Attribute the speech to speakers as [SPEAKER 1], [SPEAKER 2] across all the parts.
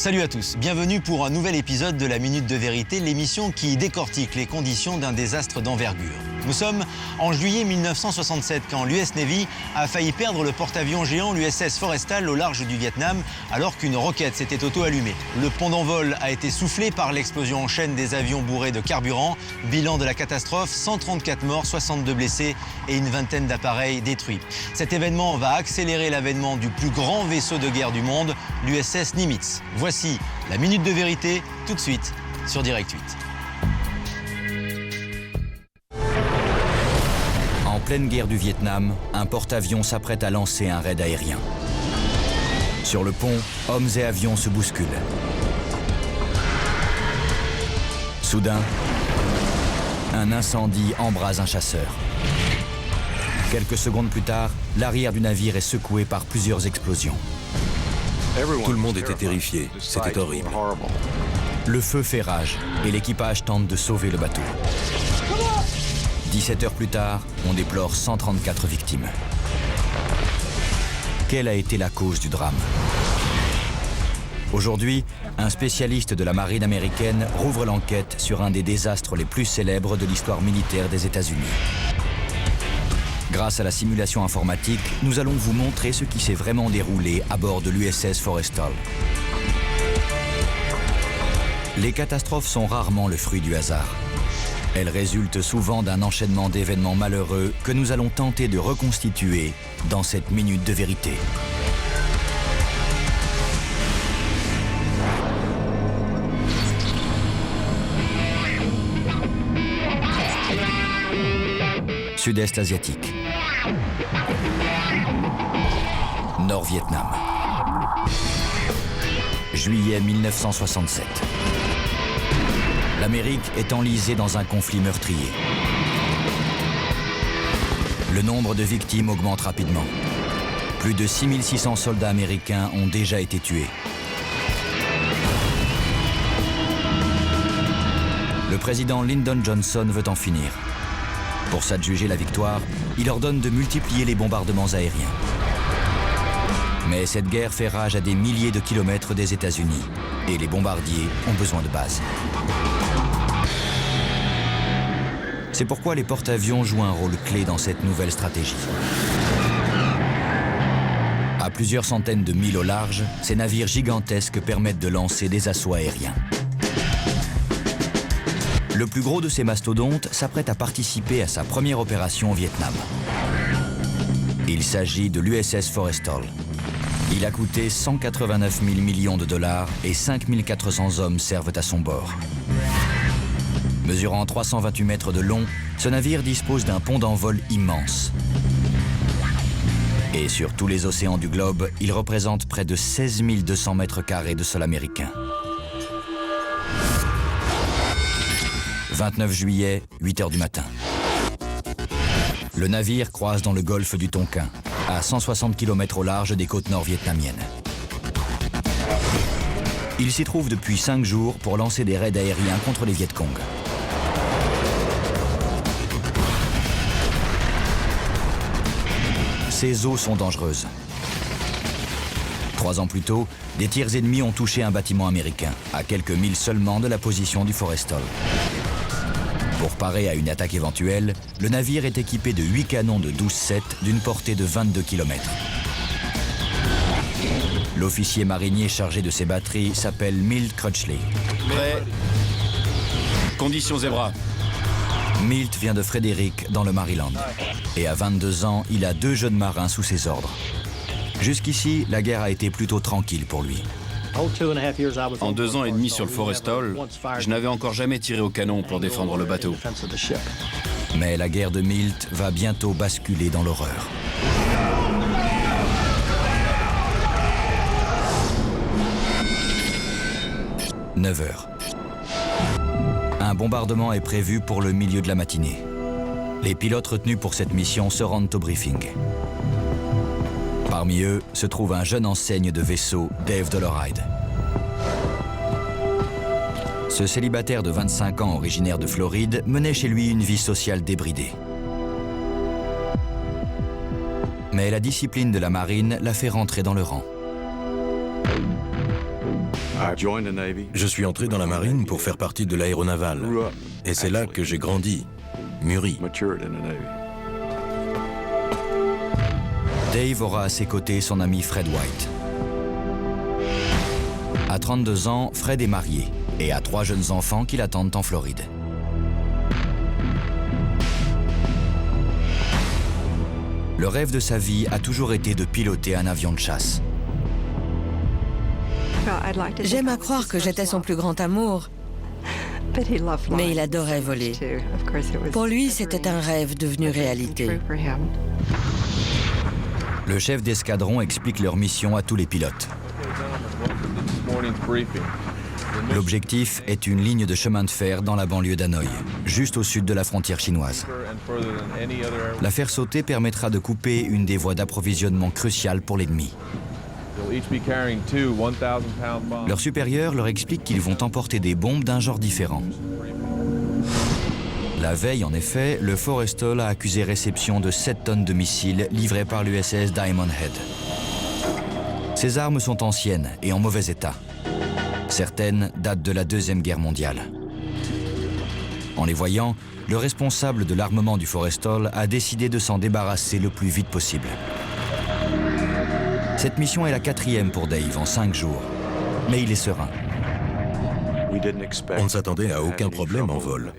[SPEAKER 1] Salut à tous, bienvenue pour un nouvel épisode de la Minute de Vérité, l'émission qui décortique les conditions d'un désastre d'envergure. Nous sommes en juillet 1967 quand l'US Navy a failli perdre le porte-avions géant l'USS Forrestal au large du Vietnam alors qu'une roquette s'était auto-allumée. Le pont d'envol a été soufflé par l'explosion en chaîne des avions bourrés de carburant. Bilan de la catastrophe, 134 morts, 62 blessés et une vingtaine d'appareils détruits. Cet événement va accélérer l'avènement du plus grand vaisseau de guerre du monde, l'USS Nimitz. Voici la Minute de Vérité, tout de suite sur Direct 8.
[SPEAKER 2] En pleine guerre du Vietnam, un porte-avions s'apprête à lancer un raid aérien. Sur le pont, hommes et avions se bousculent. Soudain, un incendie embrase un chasseur. Quelques secondes plus tard, l'arrière du navire est secoué par plusieurs explosions.
[SPEAKER 3] Tout le monde était terrifié, c'était horrible.
[SPEAKER 2] Le feu fait rage et l'équipage tente de sauver le bateau. 17 heures plus tard, on déplore 134 victimes. Quelle a été la cause du drame? Aujourd'hui, un spécialiste de la marine américaine rouvre l'enquête sur un des désastres les plus célèbres de l'histoire militaire des États-Unis. Grâce à la simulation informatique, nous allons vous montrer ce qui s'est vraiment déroulé à bord de l'USS Forrestal. Les catastrophes sont rarement le fruit du hasard. Elles résultent souvent d'un enchaînement d'événements malheureux que nous allons tenter de reconstituer dans cette Minute de Vérité. Sud-Est asiatique. Nord-Vietnam. Juillet 1967. L'Amérique est enlisée dans un conflit meurtrier. Le nombre de victimes augmente rapidement. Plus de 6600 soldats américains ont déjà été tués. Le président Lyndon Johnson veut en finir. Pour s'adjuger la victoire, il ordonne de multiplier les bombardements aériens. Mais cette guerre fait rage à des milliers de kilomètres des États-Unis et les bombardiers ont besoin de bases. C'est pourquoi les porte-avions jouent un rôle clé dans cette nouvelle stratégie. À plusieurs centaines de milles au large, ces navires gigantesques permettent de lancer des assauts aériens. Le plus gros de ces mastodontes s'apprête à participer à sa première opération au Vietnam. Il s'agit de l'USS Forrestal. Il a coûté 189 000 millions de dollars et 5 400 hommes servent à son bord. Mesurant 328 mètres de long, ce navire dispose d'un pont d'envol immense. Et sur tous les océans du globe, il représente près de 16 200 mètres carrés de sol américain. 29 juillet, 8 heures du matin. Le navire croise dans le golfe du Tonkin, à 160 km au large des côtes nord-vietnamiennes. Il s'y trouve depuis 5 jours pour lancer des raids aériens contre les Viet Cong. Ces eaux sont dangereuses. 3 ans plus tôt, des tirs ennemis ont touché un bâtiment américain, à quelques milles seulement de la position du Forrestal. Pour parer à une attaque éventuelle, le navire est équipé de 8 canons de 12-7 d'une portée de 22 km. L'officier marinier chargé de ces batteries s'appelle Milt Crutchley.
[SPEAKER 3] Prêt. Conditions zébra.
[SPEAKER 2] Milt vient de Frederick, dans le Maryland. Et à 22 ans, il a 2 jeunes marins sous ses ordres. Jusqu'ici, la guerre a été plutôt tranquille pour lui.
[SPEAKER 3] En 2 ans et demi sur le Forrestal, je n'avais encore jamais tiré au canon pour défendre le bateau.
[SPEAKER 2] Mais la guerre de Milt va bientôt basculer dans l'horreur. « 9 heures. Un bombardement est prévu pour le milieu de la matinée. Les pilotes retenus pour cette mission se rendent au briefing. Parmi eux se trouve un jeune enseigne de vaisseau, Dave Doloride. Ce célibataire de 25 ans originaire de Floride menait chez lui une vie sociale débridée. Mais la discipline de la marine l'a fait rentrer dans le rang.
[SPEAKER 4] Je suis entré dans la marine pour faire partie de l'aéronavale. Et c'est là que j'ai grandi, mûri.
[SPEAKER 2] Dave aura à ses côtés son ami Fred White. À 32 ans, Fred est marié et a 3 jeunes enfants qui l'attendent en Floride. Le rêve de sa vie a toujours été de piloter un avion de chasse.
[SPEAKER 5] J'aime à croire que j'étais son plus grand amour, mais il adorait voler. Pour lui, c'était un rêve devenu réalité.
[SPEAKER 2] Le chef d'escadron explique leur mission à tous les pilotes. L'objectif est une ligne de chemin de fer dans la banlieue d'Hanoï, juste au sud de la frontière chinoise. La faire sauter permettra de couper une des voies d'approvisionnement cruciales pour l'ennemi. Leur supérieur leur explique qu'ils vont emporter des bombes d'un genre différent. La veille, en effet, le Forrestal a accusé réception de 7 tonnes de missiles livrés par l'USS Diamond Head. Ces armes sont anciennes et en mauvais état. Certaines datent de la Deuxième Guerre mondiale. En les voyant, le responsable de l'armement du Forrestal a décidé de s'en débarrasser le plus vite possible. Cette mission est la 4e pour Dave en 5 jours, mais il est serein.
[SPEAKER 4] On ne s'attendait à aucun problème en vol.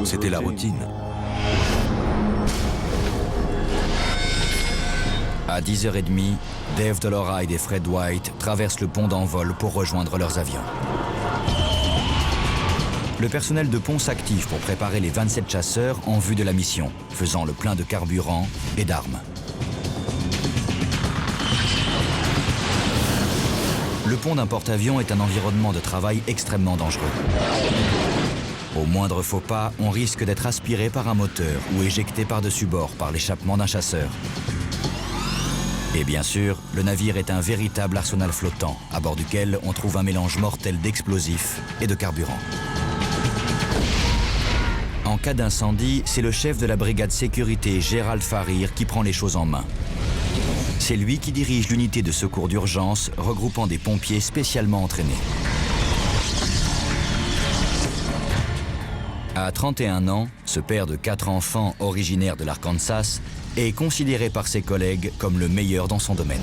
[SPEAKER 4] C'était la routine.
[SPEAKER 2] À 10h30, Dave Doloride et Fred White traversent le pont d'envol pour rejoindre leurs avions. Le personnel de pont s'active pour préparer les 27 chasseurs en vue de la mission, faisant le plein de carburant et d'armes. Le pont d'un porte-avions est un environnement de travail extrêmement dangereux. Au moindre faux pas, on risque d'être aspiré par un moteur ou éjecté par-dessus bord par l'échappement d'un chasseur. Et bien sûr, le navire est un véritable arsenal flottant, à bord duquel on trouve un mélange mortel d'explosifs et de carburant. En cas d'incendie, c'est le chef de la brigade sécurité, Gérald Farir, qui prend les choses en main. C'est lui qui dirige l'unité de secours d'urgence, regroupant des pompiers spécialement entraînés. À 31 ans, ce père de 4 enfants originaire de l'Arkansas est considéré par ses collègues comme le meilleur dans son domaine.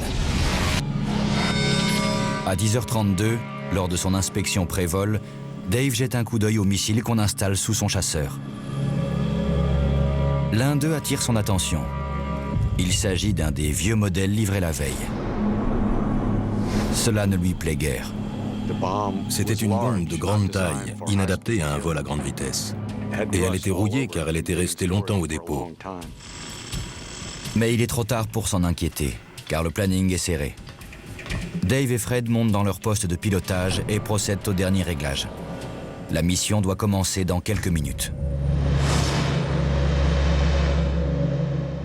[SPEAKER 2] À 10h32, lors de son inspection pré-vol, Dave jette un coup d'œil au missile qu'on installe sous son chasseur. L'un d'eux attire son attention. Il s'agit d'un des vieux modèles livrés la veille. Cela ne lui plaît guère.
[SPEAKER 4] C'était une bombe de grande taille, inadaptée à un vol à grande vitesse. Et elle était rouillée car elle était restée longtemps au dépôt.
[SPEAKER 2] Mais il est trop tard pour s'en inquiéter, car le planning est serré. Dave et Fred montent dans leur poste de pilotage et procèdent au dernier réglage. La mission doit commencer dans quelques minutes.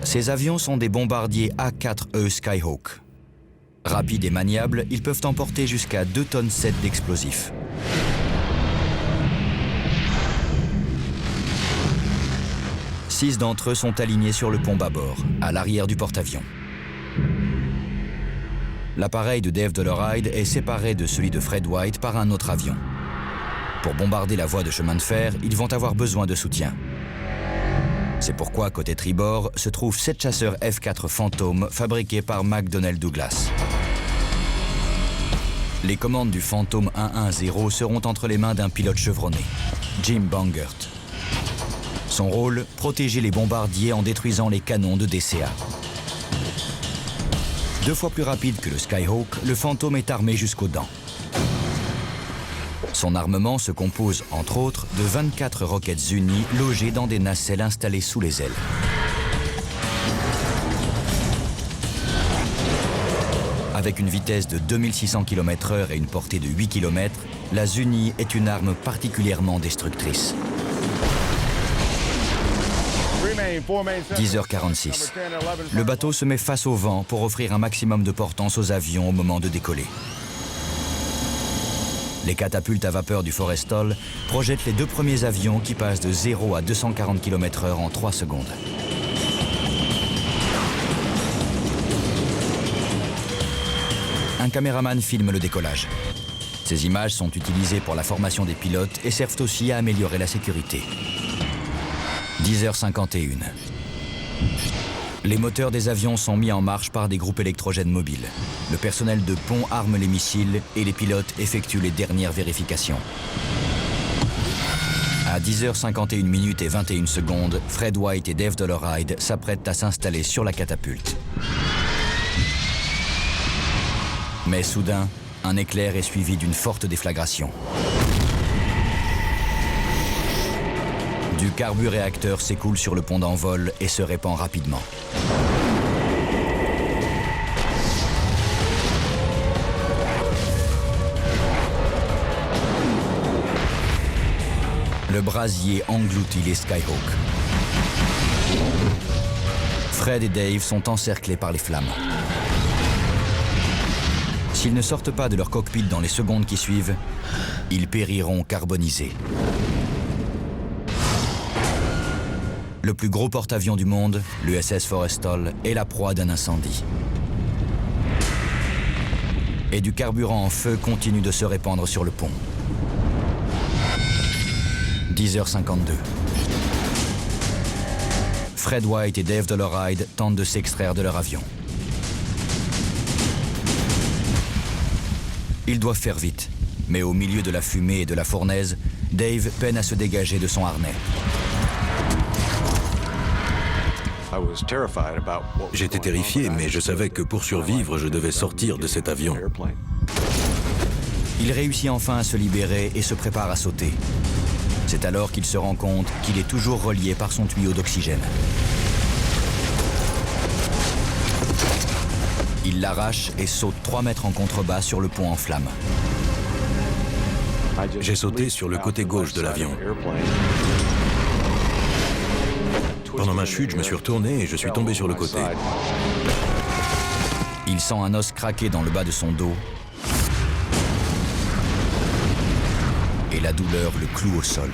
[SPEAKER 2] Ces avions sont des bombardiers A4E Skyhawk. Rapides et maniables, ils peuvent emporter jusqu'à 2,7 tonnes d'explosifs. Six d'entre eux sont alignés sur le pont bâbord, à l'arrière du porte-avions. L'appareil de Dave Doloride est séparé de celui de Fred White par un autre avion. Pour bombarder la voie de chemin de fer, ils vont avoir besoin de soutien. C'est pourquoi, côté tribord, se trouvent 7 chasseurs F-4 Phantom fabriqués par McDonnell Douglas. Les commandes du Phantom 110 seront entre les mains d'un pilote chevronné, Jim Bangert. Son rôle, protéger les bombardiers en détruisant les canons de DCA. 2 fois plus rapide que le Skyhawk, le Phantom est armé jusqu'aux dents. Son armement se compose, entre autres, de 24 roquettes unies logées dans des nacelles installées sous les ailes. Avec une vitesse de 2600 km/h et une portée de 8 km, la Zuni est une arme particulièrement destructrice. 10h46. Le bateau se met face au vent pour offrir un maximum de portance aux avions au moment de décoller. Les catapultes à vapeur du Forrestal projettent les 2 premiers avions qui passent de 0 à 240 km/h en 3 secondes. un caméraman filme le décollage. Ces images sont utilisées pour la formation des pilotes et servent aussi à améliorer la sécurité. 10h51. Les moteurs des avions sont mis en marche par des groupes électrogènes mobiles. Le personnel de pont arme les missiles et les pilotes effectuent les dernières vérifications. À 10h51 minutes et 21 secondes, Fred White et Dave Doloride s'apprêtent à s'installer sur la catapulte. Mais soudain, un éclair est suivi d'une forte déflagration. Du carburéacteur s'écoule sur le pont d'envol et se répand rapidement. Le brasier engloutit les Skyhawk. Fred et Dave sont encerclés par les flammes. S'ils ne sortent pas de leur cockpit dans les secondes qui suivent, ils périront carbonisés. Le plus gros porte-avions du monde, l'USS Forrestal, est la proie d'un incendie. Et du carburant en feu continue de se répandre sur le pont. 10h52. Fred White et Dave Doloride tentent de s'extraire de leur avion. Ils doivent faire vite, mais au milieu de la fumée et de la fournaise, Dave peine à se dégager de son harnais.
[SPEAKER 4] J'étais terrifié, mais je savais que pour survivre, je devais sortir de cet avion.
[SPEAKER 2] Il réussit enfin à se libérer et se prépare à sauter. C'est alors qu'il se rend compte qu'il est toujours relié par son tuyau d'oxygène. Il l'arrache et saute 3 mètres en contrebas sur le pont en flammes.
[SPEAKER 4] J'ai sauté sur le côté gauche de l'avion. Pendant ma chute, je me suis retourné et je suis tombé sur le côté.
[SPEAKER 2] Il sent un os craquer dans le bas de son dos et la douleur le cloue au sol.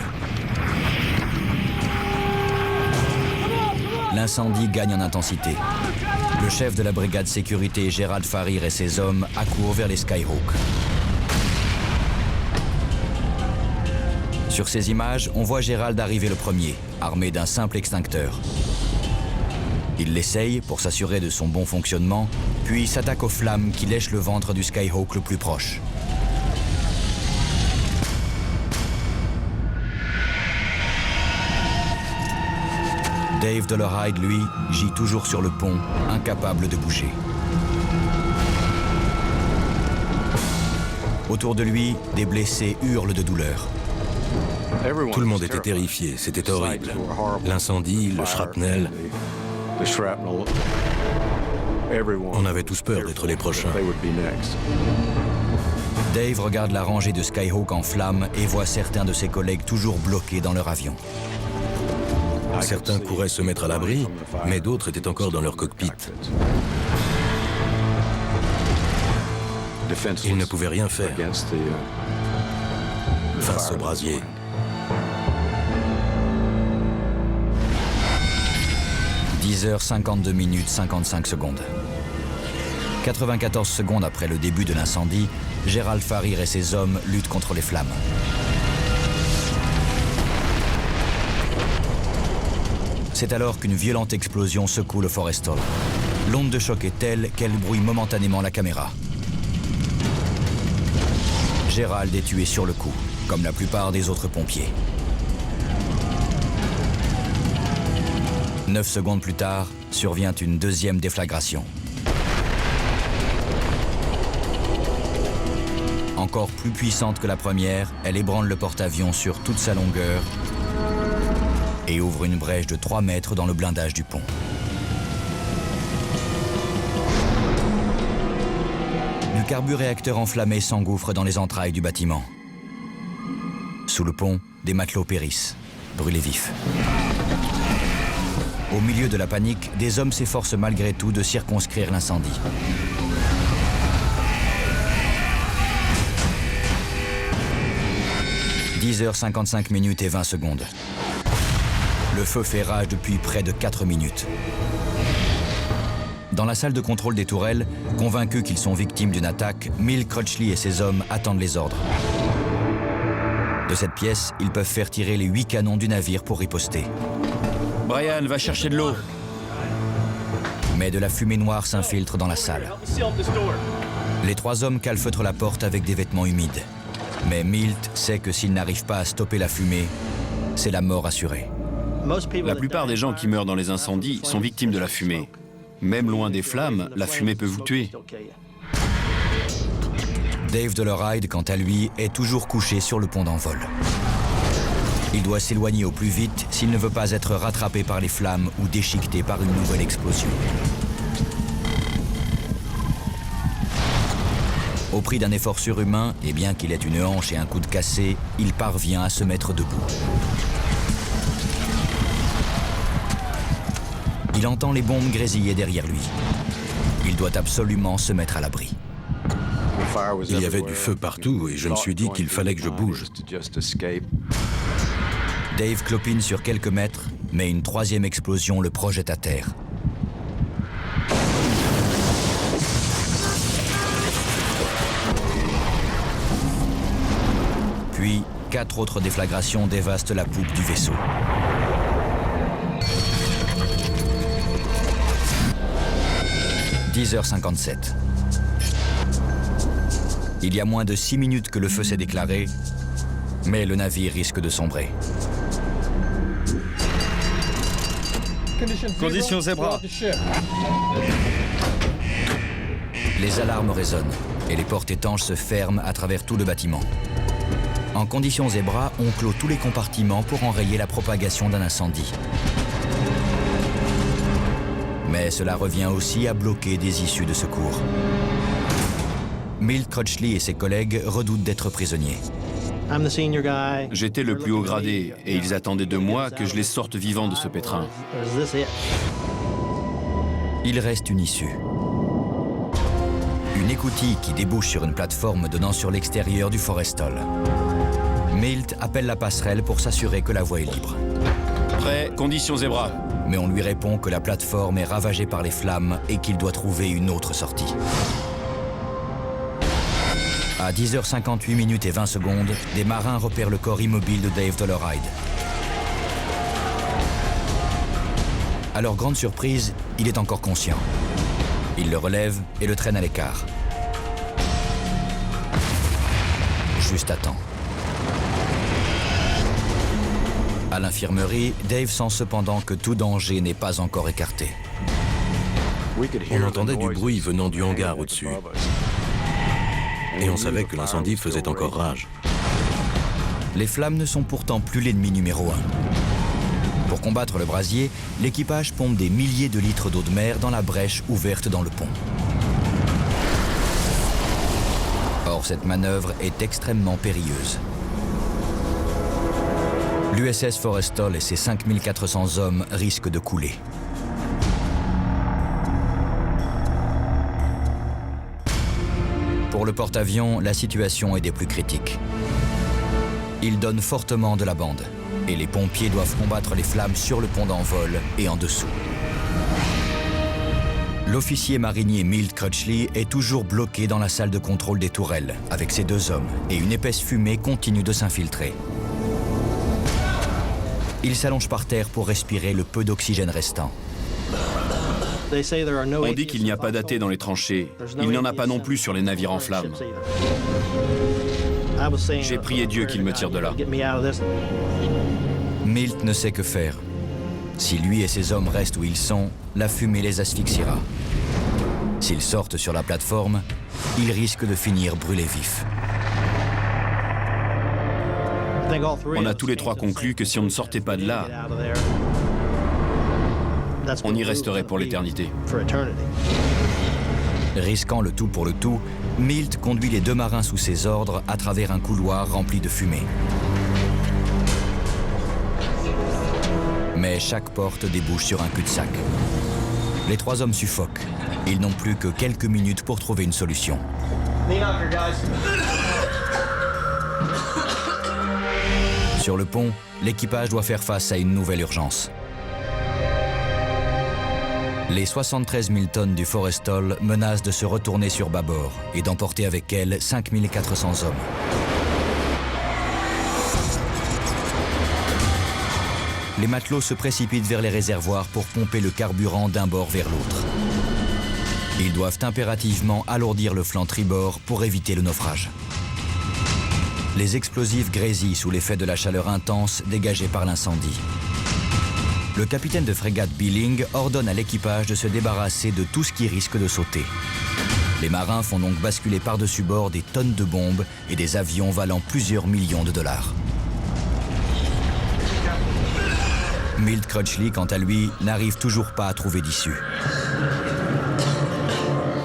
[SPEAKER 2] L'incendie gagne en intensité. Le chef de la brigade sécurité, Gérald Farir, et ses hommes accourent vers les Skyhawks. Sur ces images, on voit Gérald arriver le premier, armé d'un simple extincteur. Il l'essaye pour s'assurer de son bon fonctionnement, puis s'attaque aux flammes qui lèchent le ventre du Skyhawk le plus proche. Dave Doloride, lui, gît toujours sur le pont, incapable de bouger. Autour de lui, des blessés hurlent de douleur.
[SPEAKER 4] Tout le monde était terrifié, c'était horrible. L'incendie, le shrapnel. On avait tous peur d'être les prochains.
[SPEAKER 2] Dave regarde la rangée de Skyhawk en flammes et voit certains de ses collègues toujours bloqués dans leur avion.
[SPEAKER 4] Certains couraient se mettre à l'abri, mais d'autres étaient encore dans leur cockpit. Ils ne pouvaient rien faire face au brasier. «
[SPEAKER 2] 10h52 minutes 55 secondes. 94 secondes après le début de l'incendie, Gérald Farir et ses hommes luttent contre les flammes. C'est alors qu'une violente explosion secoue le Forrestal. L'onde de choc est telle qu'elle brouille momentanément la caméra. Gérald est tué sur le coup, comme la plupart des autres pompiers. 9 secondes plus tard, survient une deuxième déflagration. Encore plus puissante que la première, elle ébranle le porte-avions sur toute sa longueur et ouvre une brèche de 3 mètres dans le blindage du pont. Du carburéacteur enflammé s'engouffre dans les entrailles du bâtiment. Sous le pont, des matelots périssent, brûlés vifs. Au milieu de la panique, des hommes s'efforcent malgré tout de circonscrire l'incendie. « 10h55 minutes et 20 secondes. Le feu fait rage depuis près de 4 minutes. Dans la salle de contrôle des tourelles, convaincus qu'ils sont victimes d'une attaque, Milt Crutchley et ses hommes attendent les ordres. De cette pièce, ils peuvent faire tirer les 8 canons du navire pour riposter.
[SPEAKER 3] Brian, va chercher de l'eau.
[SPEAKER 2] Mais de la fumée noire s'infiltre dans la salle. Les 3 hommes calfeutrent la porte avec des vêtements humides. Mais Milt sait que s'il n'arrive pas à stopper la fumée, c'est la mort assurée.
[SPEAKER 3] La plupart des gens qui meurent dans les incendies sont victimes de la fumée. Même loin des flammes, la fumée peut vous tuer.
[SPEAKER 2] Dave Dollarhide, quant à lui, est toujours couché sur le pont d'envol. Il doit s'éloigner au plus vite s'il ne veut pas être rattrapé par les flammes ou déchiqueté par une nouvelle explosion. Au prix d'un effort surhumain, et bien qu'il ait une hanche et un coude cassé, il parvient à se mettre debout. Il entend les bombes grésiller derrière lui. Il doit absolument se mettre à l'abri.
[SPEAKER 4] Il y avait du feu partout et je me suis dit qu'il fallait que je bouge.
[SPEAKER 2] Dave clopine sur quelques mètres, mais une 3e explosion le projette à terre. Puis, 4 autres déflagrations dévastent la poupe du vaisseau. « 10h57. Il y a moins de 6 minutes que le feu s'est déclaré, mais le navire risque de sombrer.
[SPEAKER 3] Condition Zebra.
[SPEAKER 2] Les alarmes résonnent et les portes étanches se ferment à travers tout le bâtiment. En condition Zebra, on clôt tous les compartiments pour enrayer la propagation d'un incendie. Mais cela revient aussi à bloquer des issues de secours. Milt Crutchley et ses collègues redoutent d'être prisonniers.
[SPEAKER 3] J'étais le plus haut gradé et ils attendaient de moi que je les sorte vivants de ce pétrin.
[SPEAKER 2] Il reste une issue. Une écoutille qui débouche sur une plateforme donnant sur l'extérieur du Forrestal. Milt appelle la passerelle pour s'assurer que la voie est libre.
[SPEAKER 3] Prêt, condition Zebra.
[SPEAKER 2] Mais on lui répond que la plateforme est ravagée par les flammes et qu'il doit trouver une autre sortie. À 10h58 minutes et 20 secondes, des marins repèrent le corps immobile de Dave Dollarhide. À leur grande surprise, il est encore conscient. Ils le relèvent et le traînent à l'écart. Juste à temps. À l'infirmerie, Dave sent cependant que tout danger n'est pas encore écarté.
[SPEAKER 4] On entendait du bruit venant du hangar au-dessus. Et on savait que l'incendie faisait encore rage.
[SPEAKER 2] Les flammes ne sont pourtant plus l'ennemi numéro 1. Pour combattre le brasier, l'équipage pompe des milliers de litres d'eau de mer dans la brèche ouverte dans le pont. Or, cette manœuvre est extrêmement périlleuse. L'USS Forrestal et ses 5400 hommes risquent de couler. Pour le porte-avions, la situation est des plus critiques. Il donne fortement de la bande et les pompiers doivent combattre les flammes sur le pont d'envol et en dessous. L'officier marinier Milt Crutchley est toujours bloqué dans la salle de contrôle des tourelles avec ses 2 hommes et une épaisse fumée continue de s'infiltrer. Il s'allonge par terre pour respirer le peu d'oxygène restant.
[SPEAKER 3] On dit qu'il n'y a pas d'AT dans les tranchées. Il n'y en a pas non plus sur les navires en flammes. J'ai prié Dieu qu'il me tire de là.
[SPEAKER 2] Milt ne sait que faire. Si lui et ses hommes restent où ils sont, la fumée les asphyxiera. S'ils sortent sur la plateforme, ils risquent de finir brûlés vifs.
[SPEAKER 3] On a tous les 3 conclu que si on ne sortait pas de là, on y resterait pour l'éternité.
[SPEAKER 2] Risquant le tout pour le tout, Milt conduit les 2 marins sous ses ordres à travers un couloir rempli de fumée. Mais chaque porte débouche sur un cul-de-sac. Les 3 hommes suffoquent. Ils n'ont plus que quelques minutes pour trouver une solution. Sur le pont, l'équipage doit faire face à une nouvelle urgence. Les 73 000 tonnes du Forrestal menacent de se retourner sur bâbord et d'emporter avec elles 5 400 hommes. Les matelots se précipitent vers les réservoirs pour pomper le carburant d'un bord vers l'autre. Ils doivent impérativement alourdir le flanc tribord pour éviter le naufrage. Les explosifs grésillent sous l'effet de la chaleur intense dégagée par l'incendie. Le capitaine de frégate Billing ordonne à l'équipage de se débarrasser de tout ce qui risque de sauter. Les marins font donc basculer par-dessus bord des tonnes de bombes et des avions valant plusieurs millions de dollars. Milt Crutchley, quant à lui, n'arrive toujours pas à trouver d'issue.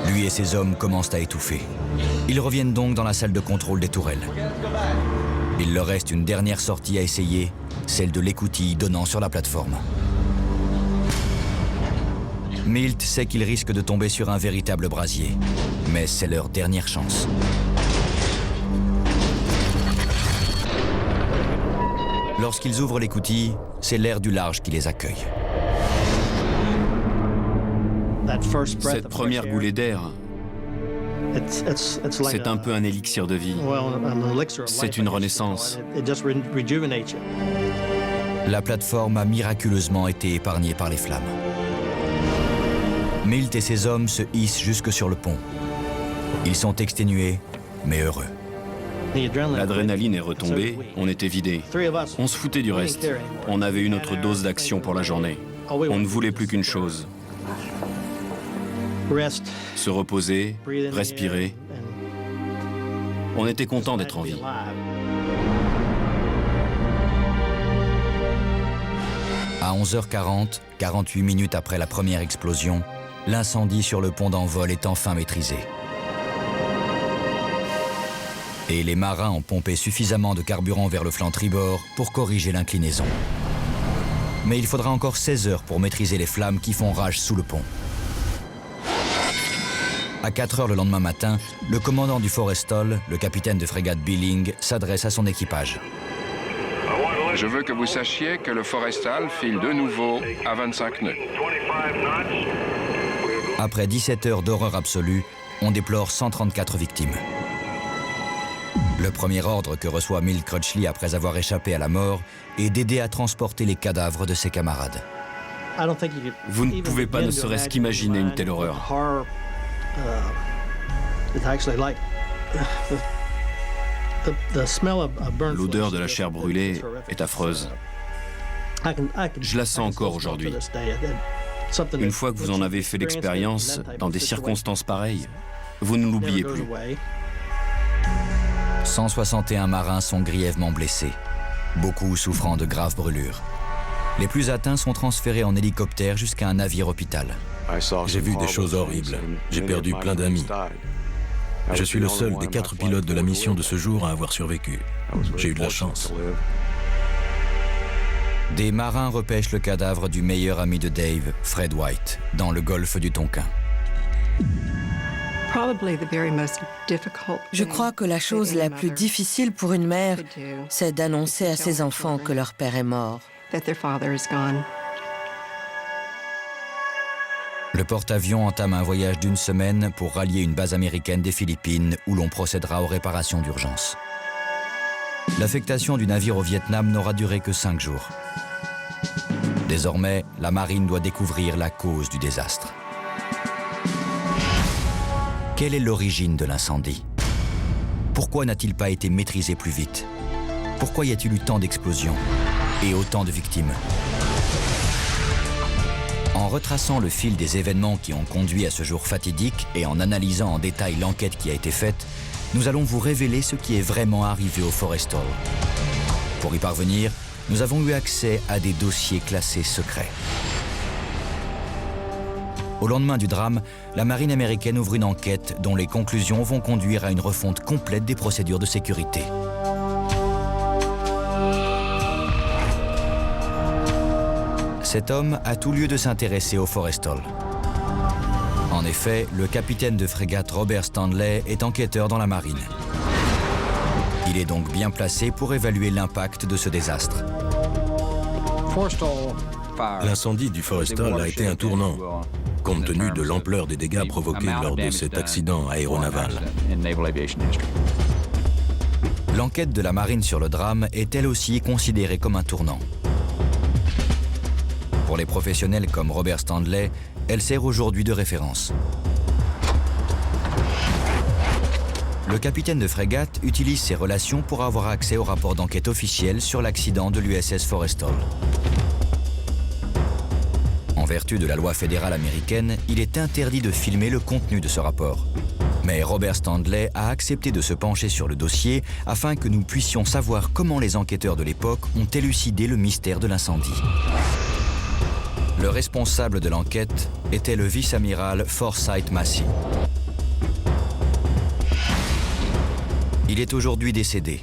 [SPEAKER 2] Lui et ses hommes commencent à étouffer. Ils reviennent donc dans la salle de contrôle des tourelles. Il leur reste une dernière sortie à essayer, celle de l'écoutille donnant sur la plateforme. Milt sait qu'ils risquent de tomber sur un véritable brasier, mais c'est leur dernière chance. Lorsqu'ils ouvrent l'écoutille, c'est l'air du large qui les accueille.
[SPEAKER 3] Cette première bouffée d'air, c'est un peu un élixir de vie. C'est une renaissance.
[SPEAKER 2] La plateforme a miraculeusement été épargnée par les flammes. Milt et ses hommes se hissent jusque sur le pont. Ils sont exténués, mais heureux.
[SPEAKER 3] L'adrénaline est retombée, on était vidé. On se foutait du reste. On avait eu notre dose d'action pour la journée. On ne voulait plus qu'une chose. Se reposer, respirer. On était content d'être en vie.
[SPEAKER 2] À 11h40, 48 minutes après la première explosion, l'incendie sur le pont d'envol est enfin maîtrisé. Et les marins ont pompé suffisamment de carburant vers le flanc tribord pour corriger l'inclinaison. Mais il faudra encore 16 heures pour maîtriser les flammes qui font rage sous le pont. À 4 heures le lendemain matin, le commandant du Forrestal, le capitaine de frégate Billing, s'adresse à son équipage.
[SPEAKER 6] Je veux que vous sachiez que le Forrestal file de nouveau à 25 nœuds.
[SPEAKER 2] Après 17 heures d'horreur absolue, on déplore 134 victimes. Le premier ordre que reçoit Milt Crutchley après avoir échappé à la mort est d'aider à transporter les cadavres de ses camarades.
[SPEAKER 3] Vous ne pouvez pas ne serait-ce qu'imaginer une telle horreur. L'odeur de la chair brûlée est affreuse. Je la sens encore aujourd'hui. Une fois que vous en avez fait l'expérience, dans des circonstances pareilles, vous ne l'oubliez plus.
[SPEAKER 2] 161 marins sont grièvement blessés, beaucoup souffrant de graves brûlures. Les plus atteints sont transférés en hélicoptère jusqu'à un navire-hôpital.
[SPEAKER 4] J'ai vu des choses horribles. J'ai perdu plein d'amis. Je suis le seul des 4 pilotes de la mission de ce jour à avoir survécu. J'ai eu de la chance.
[SPEAKER 2] Des marins repêchent le cadavre du meilleur ami de Dave, Fred White, dans le golfe du Tonkin.
[SPEAKER 5] Je crois que la chose la plus difficile pour une mère, c'est d'annoncer à ses enfants que leur père est mort.
[SPEAKER 2] Le porte-avions entame un voyage d'1 semaine pour rallier une base américaine des Philippines où l'on procédera aux réparations d'urgence. L'affectation du navire au Vietnam n'aura duré que 5 jours. Désormais, la marine doit découvrir la cause du désastre. Quelle est l'origine de l'incendie? Pourquoi n'a-t-il pas été maîtrisé plus vite? Pourquoi y a-t-il eu tant d'explosions et autant de victimes? En retraçant le fil des événements qui ont conduit à ce jour fatidique et en analysant en détail l'enquête qui a été faite, nous allons vous révéler ce qui est vraiment arrivé au Forrestal. Pour y parvenir, nous avons eu accès à des dossiers classés secrets. Au lendemain du drame, la marine américaine ouvre une enquête dont les conclusions vont conduire à une refonte complète des procédures de sécurité. Cet homme a tout lieu de s'intéresser au Forrestal. En effet, le capitaine de frégate Robert Stanley est enquêteur dans la marine. Il est donc bien placé pour évaluer l'impact de ce désastre.
[SPEAKER 4] L'incendie du Forrestal a été un tournant. compte tenu de l'ampleur des dégâts provoqués lors de cet accident aéronaval.
[SPEAKER 2] L'enquête de la marine sur le drame est elle aussi considérée comme un tournant. Pour les professionnels comme Robert Stanley, elle sert aujourd'hui de référence. Le capitaine de frégate utilise ses relations pour avoir accès au rapport d'enquête officiel sur l'accident de l'USS Forrestal. En vertu de la loi fédérale américaine, il est interdit de filmer le contenu de ce rapport. Mais Robert Stanley a accepté de se pencher sur le dossier afin que nous puissions savoir comment les enquêteurs de l'époque ont élucidé le mystère de l'incendie. Le responsable de l'enquête était le vice-amiral Forsyth Massey. Il est aujourd'hui décédé.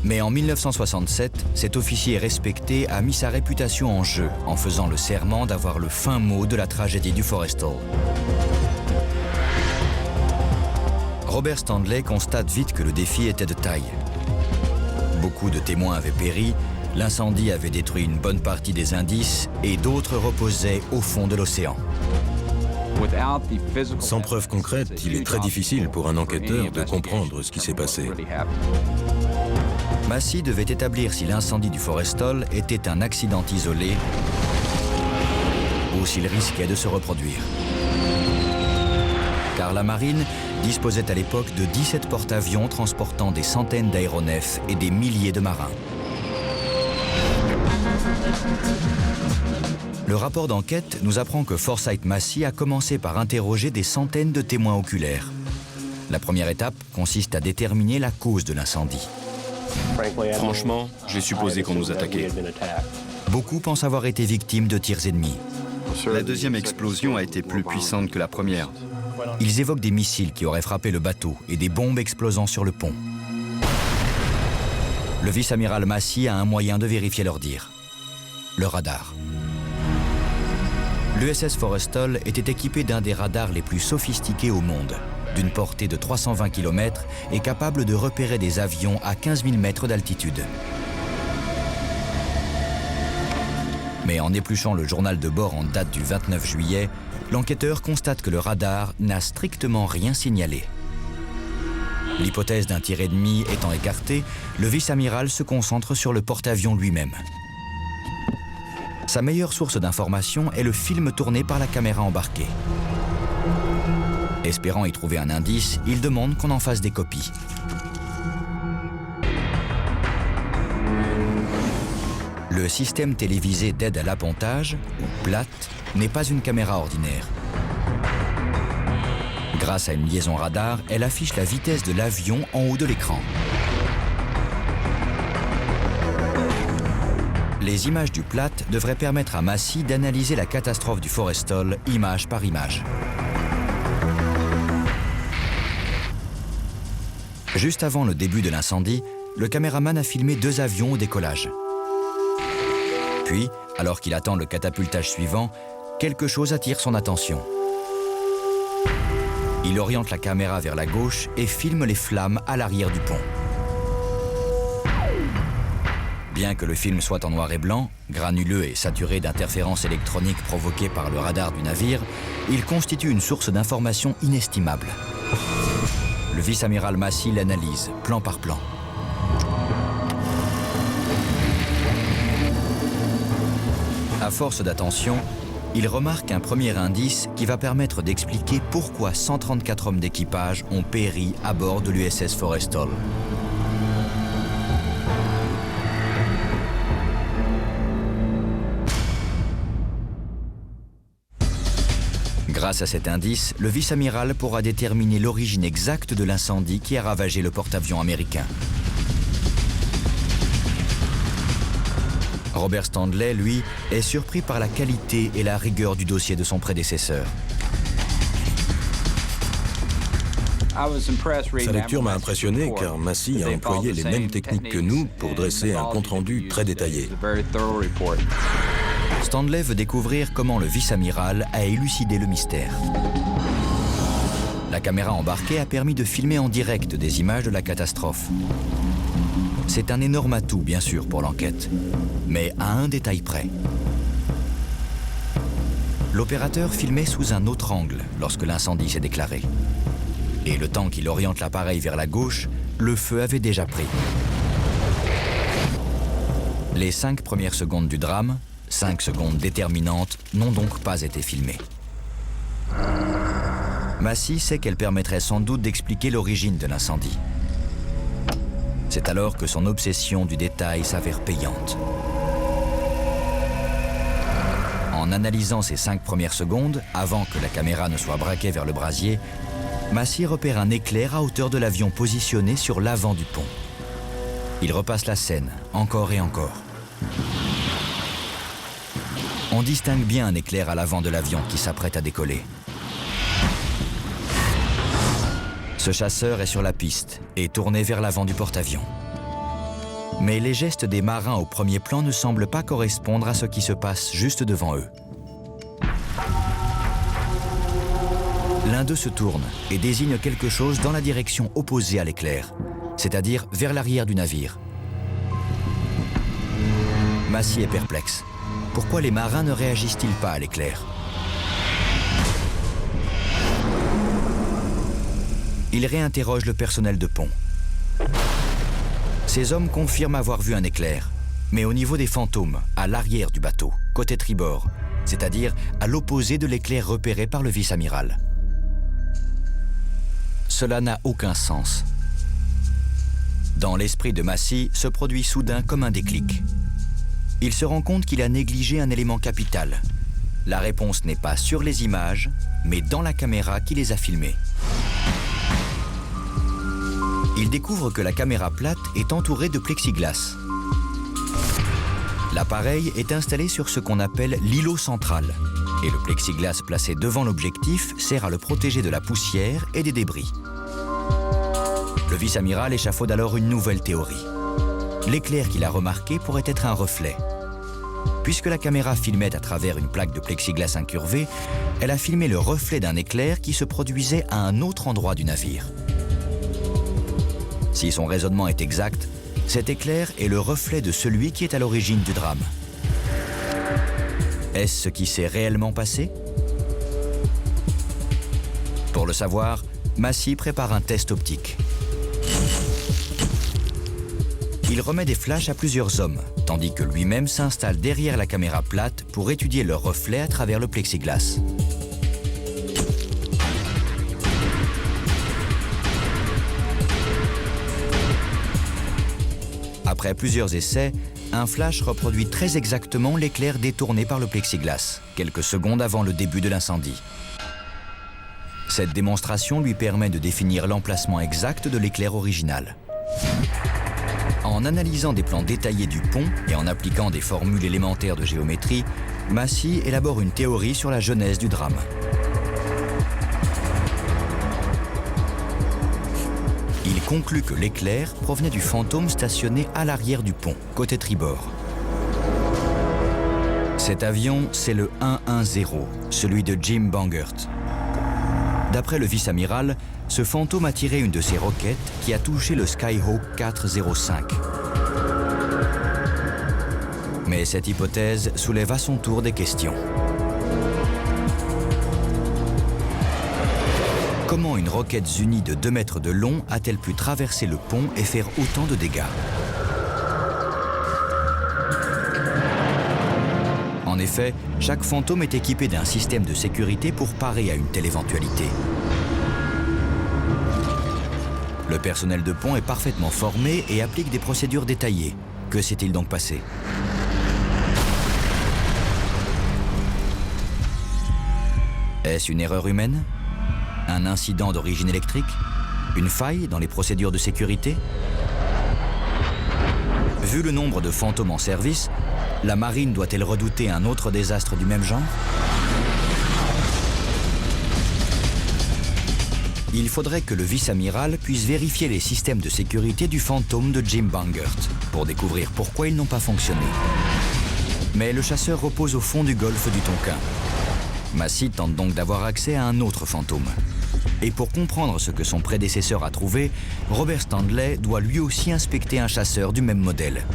[SPEAKER 2] Mais en 1967, cet officier respecté a mis sa réputation en jeu en faisant le serment d'avoir le fin mot de la tragédie du Forrestal. Robert Stanley constate vite que le défi était de taille. Beaucoup de témoins avaient péri, l'incendie avait détruit une bonne partie des indices et d'autres reposaient au fond de l'océan.
[SPEAKER 4] Sans preuve concrète, il est très difficile pour un enquêteur de comprendre ce qui s'est passé.
[SPEAKER 2] Massey devait établir si l'incendie du Forrestal était un accident isolé ou s'il risquait de se reproduire. Car la marine disposait à l'époque de 17 porte-avions transportant des centaines d'aéronefs et des milliers de marins. Le rapport d'enquête nous apprend que Forsyth Massey a commencé par interroger des centaines de témoins oculaires. La première étape consiste à déterminer la cause de l'incendie.
[SPEAKER 3] Franchement, j'ai supposé qu'on nous attaquait.
[SPEAKER 2] Beaucoup pensent avoir été victimes de tirs ennemis.
[SPEAKER 7] La deuxième explosion a été plus puissante que la première.
[SPEAKER 2] Ils évoquent des missiles qui auraient frappé le bateau et des bombes explosant sur le pont. Le vice-amiral Massey a un moyen de vérifier leur dire. Le radar. L'USS Forrestal était équipé d'un des radars les plus sophistiqués au monde, d'une portée de 320 km et capable de repérer des avions à 15 000 mètres d'altitude. Mais en épluchant le journal de bord en date du 29 juillet, l'enquêteur constate que le radar n'a strictement rien signalé. L'hypothèse d'un tir ennemi étant écartée, le vice-amiral se concentre sur le porte-avions lui-même. Sa meilleure source d'information est le film tourné par la caméra embarquée. Espérant y trouver un indice, il demande qu'on en fasse des copies. Le système télévisé d'aide à l'appontage, ou PLAT, n'est pas une caméra ordinaire. Grâce à une liaison radar, elle affiche la vitesse de l'avion en haut de l'écran. Les images du PLAT devraient permettre à Massey d'analyser la catastrophe du Forrestal image par image. Juste avant le début de l'incendie, le caméraman a filmé 2 avions au décollage. Puis, alors qu'il attend le catapultage suivant, quelque chose attire son attention. Il oriente la caméra vers la gauche et filme les flammes à l'arrière du pont. Bien que le film soit en noir et blanc, granuleux et saturé d'interférences électroniques provoquées par le radar du navire, il constitue une source d'information inestimable. Le vice-amiral Massey l'analyse, plan par plan. À force d'attention, il remarque un premier indice qui va permettre d'expliquer pourquoi 134 hommes d'équipage ont péri à bord de l'USS Forrestal. Grâce à cet indice, le vice-amiral pourra déterminer l'origine exacte de l'incendie qui a ravagé le porte-avions américain. Robert Stanley, lui, est surpris par la qualité et la rigueur du dossier de son prédécesseur.
[SPEAKER 4] Sa lecture m'a impressionné car Massey a employé les mêmes techniques que nous pour dresser un compte-rendu très détaillé.
[SPEAKER 2] Stanley veut découvrir comment le vice-amiral a élucidé le mystère. La caméra embarquée a permis de filmer en direct des images de la catastrophe. C'est un énorme atout, bien sûr, pour l'enquête, mais à un détail près. l'opérateur filmait sous un autre angle lorsque l'incendie s'est déclaré. Et le temps qu'il oriente l'appareil vers la gauche, le feu avait déjà pris. Les 5 premières secondes du drame, 5 secondes déterminantes, n'ont donc pas été filmées. Massey sait qu'elle permettrait sans doute d'expliquer l'origine de l'incendie. C'est alors que son obsession du détail s'avère payante. En analysant ces 5 premières secondes, avant que la caméra ne soit braquée vers le brasier, Massey repère un éclair à hauteur de l'avion positionné sur l'avant du pont. Il repasse la scène, encore et encore. On distingue bien un éclair à l'avant de l'avion qui s'apprête à décoller. Ce chasseur est sur la piste et tourné vers l'avant du porte-avions. Mais les gestes des marins au premier plan ne semblent pas correspondre à ce qui se passe juste devant eux. L'un d'eux se tourne et désigne quelque chose dans la direction opposée à l'éclair, c'est-à-dire vers l'arrière du navire. Massey est perplexe. Pourquoi les marins ne réagissent-ils pas à l'éclair? Il réinterroge le personnel de pont. Ces hommes confirment avoir vu un éclair, mais au niveau des fantômes, à l'arrière du bateau, côté tribord, c'est-à-dire à l'opposé de l'éclair repéré par le vice-amiral. Cela n'a aucun sens. Dans l'esprit de Massey se produit soudain comme un déclic. Il se rend compte qu'il a négligé un élément capital. La réponse n'est pas sur les images, mais dans la caméra qui les a filmées. Il découvre que la caméra plate est entourée de plexiglas. L'appareil est installé sur ce qu'on appelle l'îlot central, et le plexiglas placé devant l'objectif sert à le protéger de la poussière et des débris. Le vice-amiral échafaude alors une nouvelle théorie. L'éclair qu'il a remarqué pourrait être un reflet. Puisque la caméra filmait à travers une plaque de plexiglas incurvée, elle a filmé le reflet d'un éclair qui se produisait à un autre endroit du navire. Si son raisonnement est exact, cet éclair est le reflet de celui qui est à l'origine du drame. Est-ce ce qui s'est réellement passé? Pour le savoir, Massey prépare un test optique. Il remet des flashs à plusieurs hommes, tandis que lui-même s'installe derrière la caméra plate pour étudier leur reflet à travers le plexiglas. Après plusieurs essais, un flash reproduit très exactement l'éclair détourné par le plexiglas, quelques secondes avant le début de l'incendie. Cette démonstration lui permet de définir l'emplacement exact de l'éclair original. En analysant des plans détaillés du pont et en appliquant des formules élémentaires de géométrie, Massey élabore une théorie sur la genèse du drame. Il conclut que l'éclair provenait du fantôme stationné à l'arrière du pont, côté tribord. Cet avion, c'est le 110, celui de Jim Bangert. D'après le vice-amiral, ce fantôme a tiré une de ses roquettes qui a touché le Skyhawk 405. Mais cette hypothèse soulève à son tour des questions. Comment une roquette Zuni de 2 mètres de long a-t-elle pu traverser le pont et faire autant de dégâts? En effet, chaque fantôme est équipé d'un système de sécurité pour parer à une telle éventualité. Le personnel de pont est parfaitement formé et applique des procédures détaillées. Que s'est-il donc passé? Est-ce une erreur humaine? Un incident d'origine électrique? Une faille dans les procédures de sécurité? Vu le nombre de fantômes en service, la marine doit-elle redouter un autre désastre du même genre? Il faudrait que le vice-amiral puisse vérifier les systèmes de sécurité du fantôme de Jim Bangert pour découvrir pourquoi ils n'ont pas fonctionné. Mais le chasseur repose au fond du golfe du Tonkin. Massey tente donc d'avoir accès à un autre fantôme. Et pour comprendre ce que son prédécesseur a trouvé, Robert Stanley doit lui aussi inspecter un chasseur du même modèle.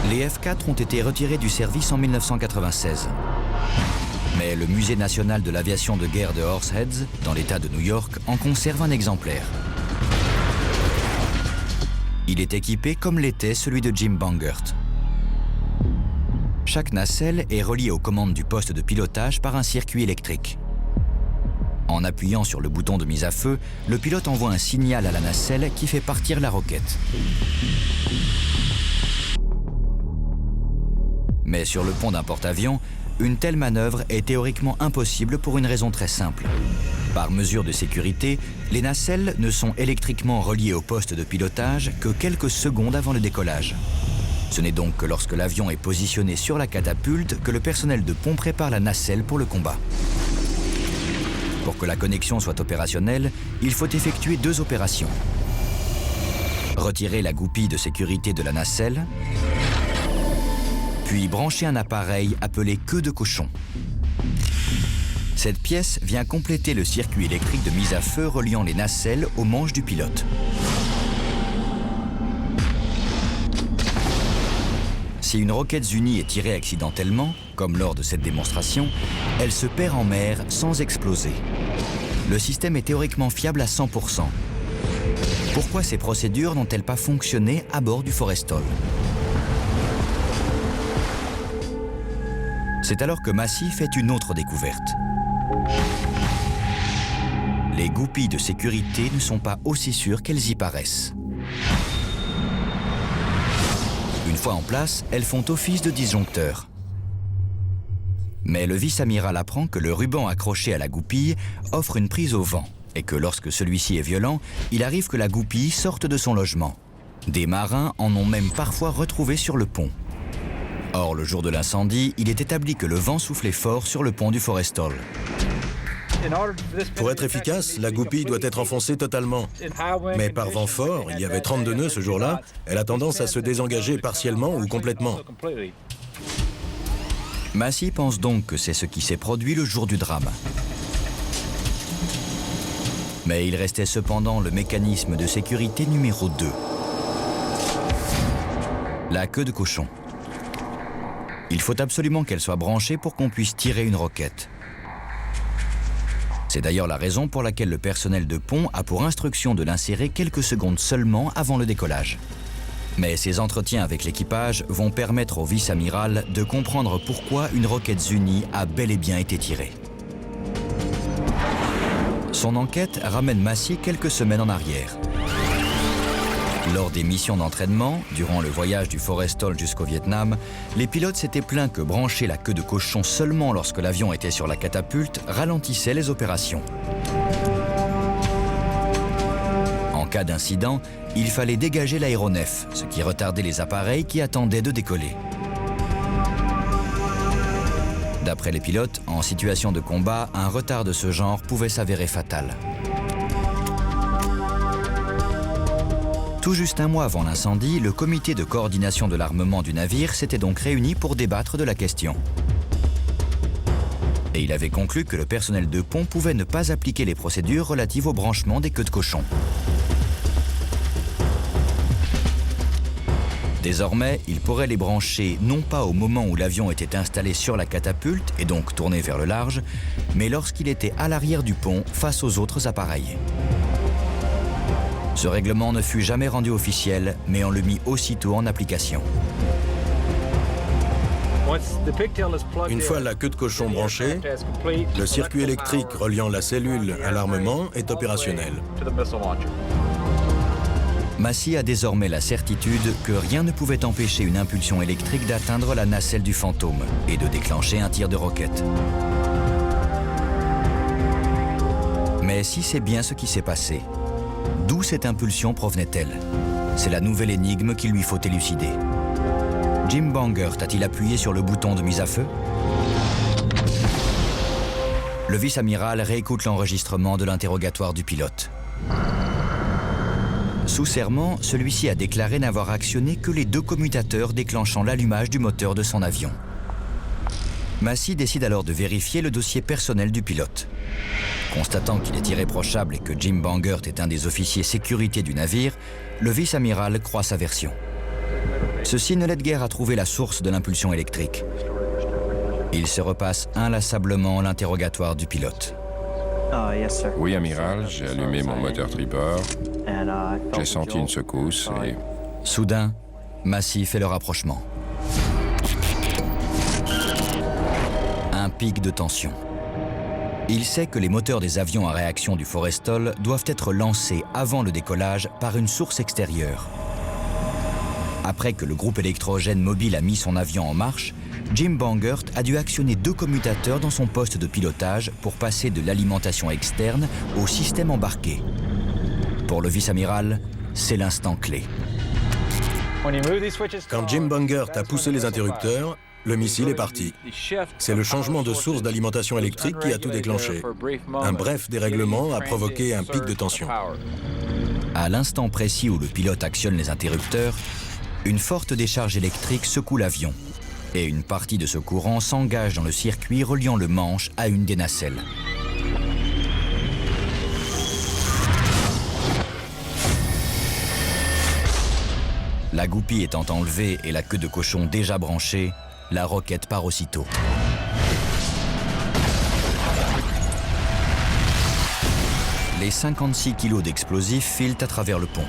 [SPEAKER 2] Les F-4 ont été retirés du service en 1996. Mais le Musée national de l'aviation de guerre de Horseheads, dans l'État de New York, en conserve un exemplaire. Il est équipé comme l'était celui de Jim Bangert. Chaque nacelle est reliée aux commandes du poste de pilotage par un circuit électrique. En appuyant sur le bouton de mise à feu, le pilote envoie un signal à la nacelle qui fait partir la roquette. Mais sur le pont d'un porte-avions, une telle manœuvre est théoriquement impossible pour une raison très simple. Par mesure de sécurité, les nacelles ne sont électriquement reliées au poste de pilotage que quelques secondes avant le décollage. Ce n'est donc que lorsque l'avion est positionné sur la catapulte que le personnel de pont prépare la nacelle pour le combat. Pour que la connexion soit opérationnelle, il faut effectuer 2 opérations. Retirer la goupille de sécurité de la nacelle, puis brancher un appareil appelé queue de cochon. Cette pièce vient compléter le circuit électrique de mise à feu reliant les nacelles aux manches du pilote. Si une roquette Zuni est tirée accidentellement, comme lors de cette démonstration, elle se perd en mer sans exploser. Le système est théoriquement fiable à 100%. Pourquoi ces procédures n'ont-elles pas fonctionné à bord du Forrestal? C'est alors que Massey fait une autre découverte. Les goupilles de sécurité ne sont pas aussi sûres qu'elles y paraissent. Une fois en place, elles font office de disjoncteur. Mais le vice-amiral apprend que le ruban accroché à la goupille offre une prise au vent et que lorsque celui-ci est violent, il arrive que la goupille sorte de son logement. Des marins en ont même parfois retrouvé sur le pont. Or, le jour de l'incendie, il est établi que le vent soufflait fort sur le pont du Forrestal.
[SPEAKER 4] Pour être efficace, la goupille doit être enfoncée totalement. Mais par vent fort, il y avait 32 nœuds ce jour-là, elle a tendance à se désengager partiellement ou complètement.
[SPEAKER 2] Massey pense donc que c'est ce qui s'est produit le jour du drame. Mais il restait cependant le mécanisme de sécurité numéro 2. La queue de cochon. Il faut absolument qu'elle soit branchée pour qu'on puisse tirer une roquette. C'est d'ailleurs la raison pour laquelle le personnel de pont a pour instruction de l'insérer quelques secondes seulement avant le décollage. Mais ces entretiens avec l'équipage vont permettre au vice-amiral de comprendre pourquoi une roquette Zuni a bel et bien été tirée. Son enquête ramène Massey quelques semaines en arrière. Lors des missions d'entraînement, durant le voyage du Forrestal jusqu'au Vietnam, les pilotes s'étaient plaints que brancher la queue de cochon seulement lorsque l'avion était sur la catapulte ralentissait les opérations. En cas d'incident, il fallait dégager l'aéronef, ce qui retardait les appareils qui attendaient de décoller. D'après les pilotes, en situation de combat, un retard de ce genre pouvait s'avérer fatal. Tout juste un mois avant l'incendie, le comité de coordination de l'armement du navire s'était donc réuni pour débattre de la question. Et il avait conclu que le personnel de pont pouvait ne pas appliquer les procédures relatives au branchement des queues de cochon. Désormais, il pourrait les brancher non pas au moment où l'avion était installé sur la catapulte et donc tourné vers le large, mais lorsqu'il était à l'arrière du pont face aux autres appareils. Ce règlement ne fut jamais rendu officiel, mais on le mit aussitôt en application.
[SPEAKER 4] Une fois la queue de cochon branchée, le circuit électrique reliant la cellule à l'armement est opérationnel.
[SPEAKER 2] Massey a désormais la certitude que rien ne pouvait empêcher une impulsion électrique d'atteindre la nacelle du Fantôme et de déclencher un tir de roquette. Mais si c'est bien ce qui s'est passé, d'où cette impulsion provenait-elle? C'est la nouvelle énigme qu'il lui faut élucider. Jim Bangert a-t-il appuyé sur le bouton de mise à feu? Le vice-amiral réécoute l'enregistrement de l'interrogatoire du pilote. Sous serment, celui-ci a déclaré n'avoir actionné que les 2 commutateurs déclenchant l'allumage du moteur de son avion. Massey décide alors de vérifier le dossier personnel du pilote. Constatant qu'il est irréprochable et que Jim Bangert est un des officiers sécurité du navire, le vice-amiral croit sa version. Ceux-ci ne l'aident guère à trouver la source de l'impulsion électrique. Ils se repassent inlassablement l'interrogatoire du pilote.
[SPEAKER 6] Oui, amiral, j'ai allumé mon moteur tripeur. J'ai senti une secousse et...
[SPEAKER 2] Soudain, Massey fait le rapprochement. Un pic de tension. Il sait que les moteurs des avions à réaction du Forrestal doivent être lancés avant le décollage par une source extérieure. Après que le groupe électrogène mobile a mis son avion en marche, Jim Bangerter a dû actionner 2 commutateurs dans son poste de pilotage pour passer de l'alimentation externe au système embarqué. Pour le vice-amiral, c'est l'instant clé.
[SPEAKER 4] Quand Jim Bangerter a poussé les interrupteurs, le missile est parti. C'est le changement de source d'alimentation électrique qui a tout déclenché. Un bref dérèglement a provoqué un pic de tension.
[SPEAKER 2] À l'instant précis où le pilote actionne les interrupteurs, une forte décharge électrique secoue l'avion et une partie de ce courant s'engage dans le circuit reliant le manche à une des nacelles. La goupille étant enlevée et la queue de cochon déjà branchée, la roquette part aussitôt. Les 56 kilos d'explosifs filent à travers le pont.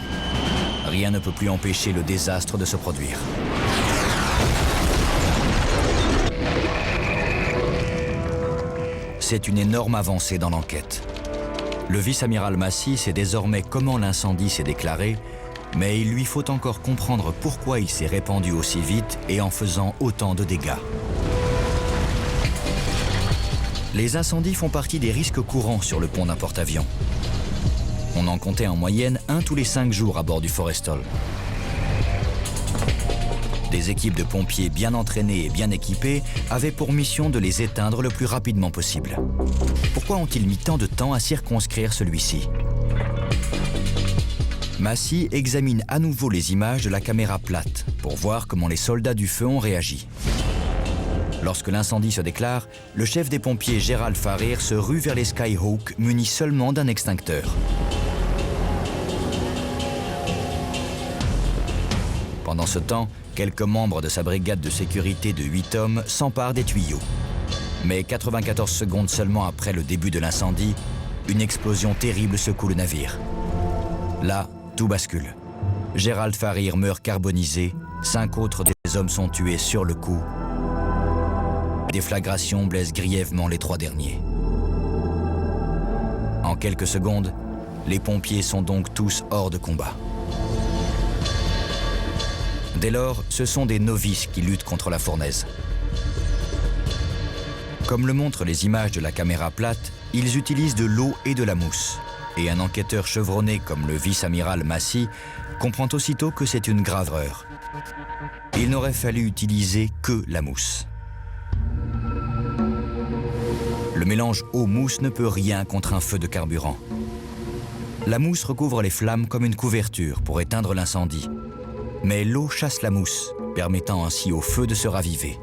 [SPEAKER 2] Rien ne peut plus empêcher le désastre de se produire. C'est une énorme avancée dans l'enquête. Le vice-amiral Massey sait désormais comment l'incendie s'est déclaré, mais il lui faut encore comprendre pourquoi il s'est répandu aussi vite et en faisant autant de dégâts. Les incendies font partie des risques courants sur le pont d'un porte-avions. On en comptait en moyenne 1 tous les 5 jours à bord du Forrestal. Des équipes de pompiers bien entraînées et bien équipées avaient pour mission de les éteindre le plus rapidement possible. Pourquoi ont-ils mis tant de temps à circonscrire celui-ci ? Massey examine à nouveau les images de la caméra plate pour voir comment les soldats du feu ont réagi. Lorsque l'incendie se déclare, le chef des pompiers Gerald Farir se rue vers les Skyhawk munis seulement d'un extincteur. Pendant ce temps, quelques membres de sa brigade de sécurité de 8 hommes s'emparent des tuyaux. Mais 94 secondes seulement après le début de l'incendie, une explosion terrible secoue le navire. Là, tout bascule. Gerald Farir meurt carbonisé, 5 autres des hommes sont tués sur le coup. La déflagration blesse grièvement les 3 derniers. En quelques secondes, les pompiers sont donc tous hors de combat. Dès lors, ce sont des novices qui luttent contre la fournaise. Comme le montrent les images de la caméra plate, ils utilisent de l'eau et de la mousse. Et un enquêteur chevronné comme le vice-amiral Massey comprend aussitôt que c'est une grave erreur. Il n'aurait fallu utiliser que la mousse. Le mélange eau-mousse ne peut rien contre un feu de carburant. La mousse recouvre les flammes comme une couverture pour éteindre l'incendie. Mais l'eau chasse la mousse, permettant ainsi au feu de se raviver.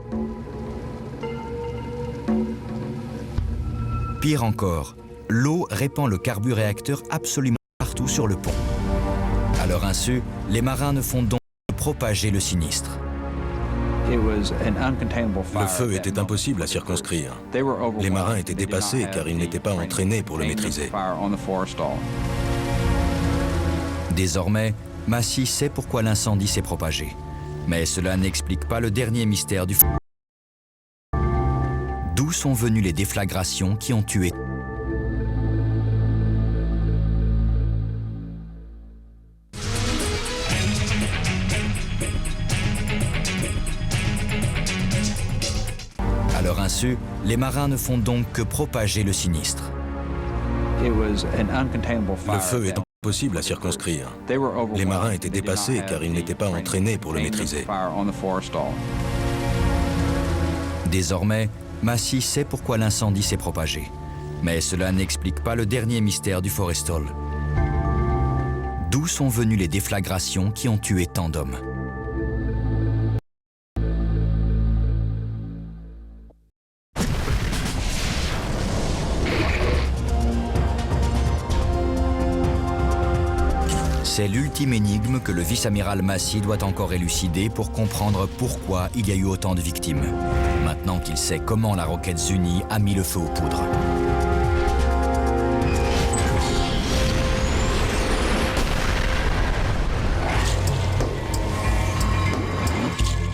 [SPEAKER 2] Pire encore, l'eau répand le carburéacteur absolument partout sur le pont. À leur insu, les marins ne font donc que propager le sinistre.
[SPEAKER 4] Le feu était impossible à circonscrire. Les marins étaient dépassés car ils n'étaient pas entraînés pour le maîtriser.
[SPEAKER 2] Désormais, Massey sait pourquoi l'incendie s'est propagé. Mais cela n'explique pas le dernier mystère du feu. D'où sont venues les déflagrations qui ont tué ? À leur insu, les marins ne font donc que propager le sinistre.
[SPEAKER 4] Le feu est impossible à circonscrire. Les marins étaient dépassés car ils n'étaient pas entraînés pour le maîtriser.
[SPEAKER 2] Désormais, Massey sait pourquoi l'incendie s'est propagé. Mais cela n'explique pas le dernier mystère du Forrestal. D'où sont venues les déflagrations qui ont tué tant d'hommes ? C'est l'ultime énigme que le vice-amiral Massey doit encore élucider pour comprendre pourquoi il y a eu autant de victimes, maintenant qu'il sait comment la roquette Zuni a mis le feu aux poudres.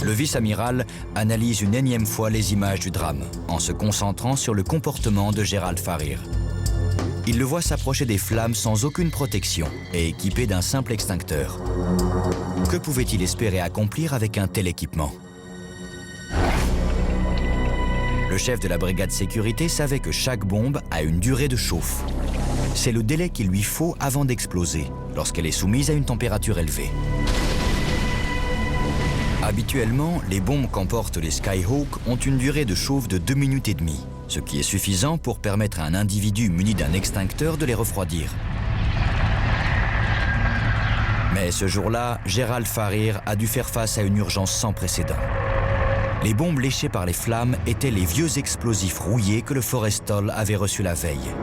[SPEAKER 2] Le vice-amiral analyse une énième fois les images du drame, en se concentrant sur le comportement de Gerald Farir. Il le voit s'approcher des flammes sans aucune protection et équipé d'un simple extincteur. Que pouvait-il espérer accomplir avec un tel équipement? Le chef de la brigade sécurité savait que chaque bombe a une durée de chauffe. C'est le délai qu'il lui faut avant d'exploser, lorsqu'elle est soumise à une température élevée. Habituellement, les bombes qu'emportent les Skyhawk ont une durée de chauffe de 2 minutes et demie, ce qui est suffisant pour permettre à un individu muni d'un extincteur de les refroidir. Mais ce jour-là, Gerald Farir a dû faire face à une urgence sans précédent. Les bombes léchées par les flammes étaient les vieux explosifs rouillés que le Forrestal avait reçus la veille.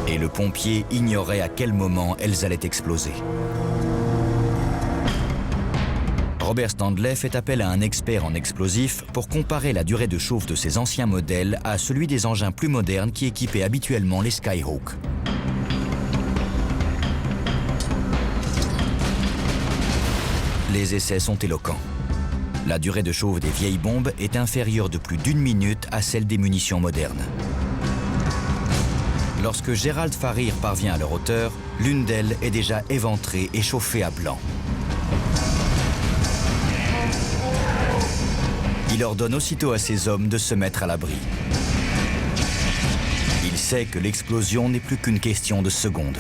[SPEAKER 2] Et le pompier ignorait à quel moment elles allaient exploser. Robert Standley fait appel à un expert en explosifs pour comparer la durée de chauffe de ces anciens modèles à celui des engins plus modernes qui équipaient habituellement les Skyhawk. Les essais sont éloquents. La durée de chauffe des vieilles bombes est inférieure de plus d'1 minute à celle des munitions modernes. Lorsque Gerald Farir parvient à leur hauteur, l'une d'elles est déjà éventrée et chauffée à blanc. Il ordonne aussitôt à ses hommes de se mettre à l'abri. Il sait que l'explosion n'est plus qu'une question de secondes.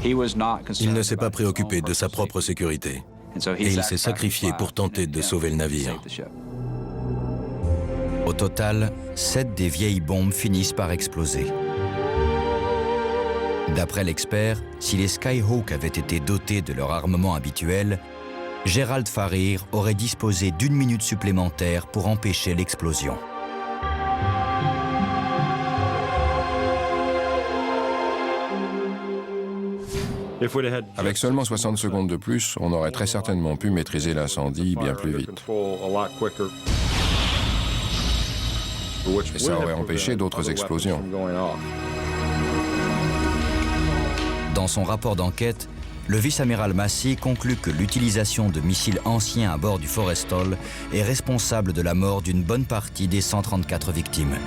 [SPEAKER 4] Il ne s'est pas préoccupé de sa propre sécurité. Et il s'est sacrifié pour tenter de sauver le navire.
[SPEAKER 2] Au total, 7 des vieilles bombes finissent par exploser. D'après l'expert, si les Skyhawk avaient été dotés de leur armement habituel, Gerald Farir aurait disposé d'1 minute supplémentaire pour empêcher l'explosion.
[SPEAKER 6] Avec seulement 60 secondes de plus, on aurait très certainement pu maîtriser l'incendie bien plus vite. Et ça aurait empêché d'autres explosions.
[SPEAKER 2] Dans son rapport d'enquête, le vice-amiral Massey conclut que l'utilisation de missiles anciens à bord du Forrestal est responsable de la mort d'une bonne partie des 134 victimes.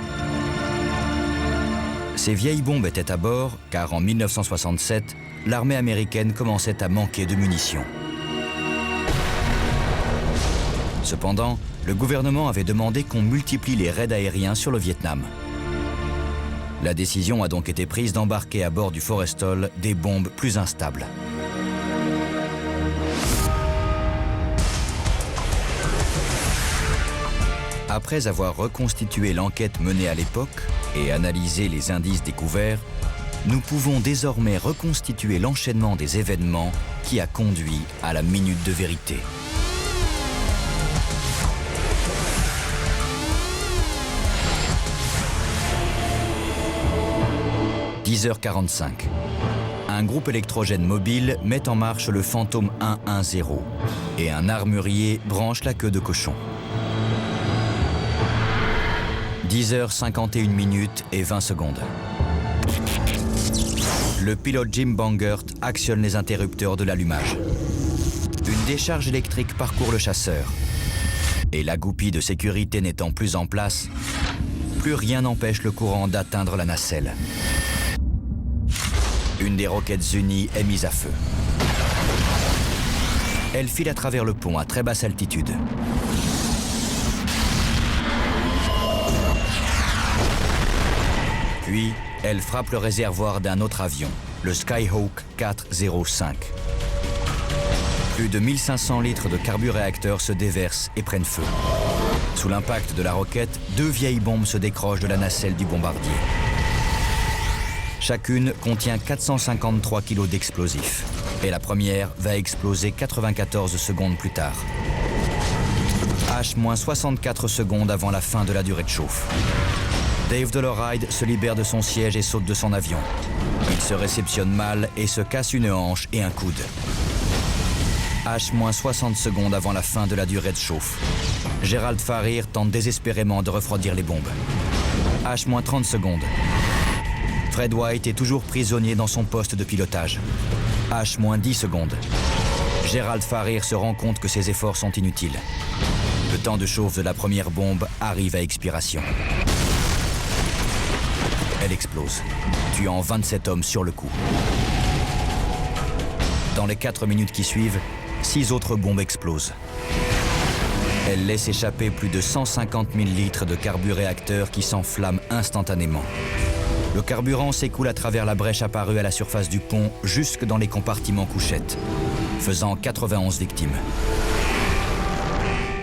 [SPEAKER 2] Ces vieilles bombes étaient à bord car en 1967, l'armée américaine commençait à manquer de munitions. Cependant, le gouvernement avait demandé qu'on multiplie les raids aériens sur le Vietnam. La décision a donc été prise d'embarquer à bord du Forrestal des bombes plus instables. Après avoir reconstitué l'enquête menée à l'époque et analysé les indices découverts, nous pouvons désormais reconstituer l'enchaînement des événements qui a conduit à la minute de vérité. 10h45. Un groupe électrogène mobile met en marche le Phantom 110 et un armurier branche la queue de cochon. 10h51 minutes et 20 secondes. Le pilote Jim Bangert actionne les interrupteurs de l'allumage. Une décharge électrique parcourt le chasseur. Et la goupille de sécurité n'étant plus en place, plus rien n'empêche le courant d'atteindre la nacelle. Une des roquettes Zuni est mise à feu. Elle file à travers le pont à très basse altitude. Puis, elle frappe le réservoir d'un autre avion, le Skyhawk 405. Plus de 1500 litres de carburéacteur se déversent et prennent feu. Sous l'impact de la roquette, 2 vieilles bombes se décrochent de la nacelle du bombardier. Chacune contient 453 kg d'explosifs. Et la première va exploser 94 secondes plus tard. H-64 secondes avant la fin de la durée de chauffe. Dave Doloride se libère de son siège et saute de son avion. Il se réceptionne mal et se casse une hanche et un coude. H-60 secondes avant la fin de la durée de chauffe. Gerald Farir tente désespérément de refroidir les bombes. H-30 secondes. Fred White est toujours prisonnier dans son poste de pilotage. H-10 secondes. Gerald Farir se rend compte que ses efforts sont inutiles. Le temps de chauffe de la première bombe arrive à expiration. Elle explose, tuant 27 hommes sur le coup. Dans les 4 minutes qui suivent, 6 autres bombes explosent. Elle laisse échapper plus de 150 000 litres de carburéacteur qui s'enflamment instantanément. Le carburant s'écoule à travers la brèche apparue à la surface du pont jusque dans les compartiments couchettes, faisant 91 victimes.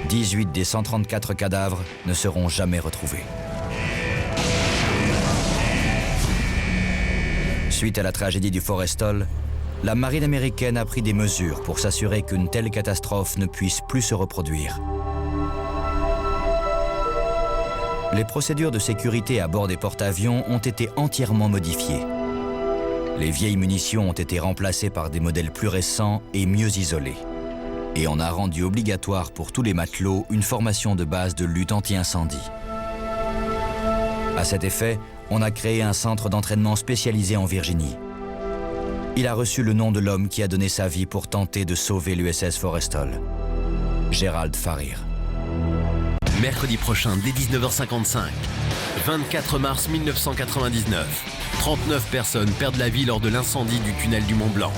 [SPEAKER 2] 18 des 134 cadavres ne seront jamais retrouvés. Suite à la tragédie du Forrestal, la marine américaine a pris des mesures pour s'assurer qu'une telle catastrophe ne puisse plus se reproduire. Les procédures de sécurité à bord des porte-avions ont été entièrement modifiées. Les vieilles munitions ont été remplacées par des modèles plus récents et mieux isolés. Et on a rendu obligatoire pour tous les matelots une formation de base de lutte anti-incendie. À cet effet, on a créé un centre d'entraînement spécialisé en Virginie. Il a reçu le nom de l'homme qui a donné sa vie pour tenter de sauver l'USS Forrestal, Gerald Farir.
[SPEAKER 8] Mercredi prochain, dès 19h55, 24 mars 1999, 39 personnes perdent la vie lors de l'incendie du tunnel du Mont Blanc.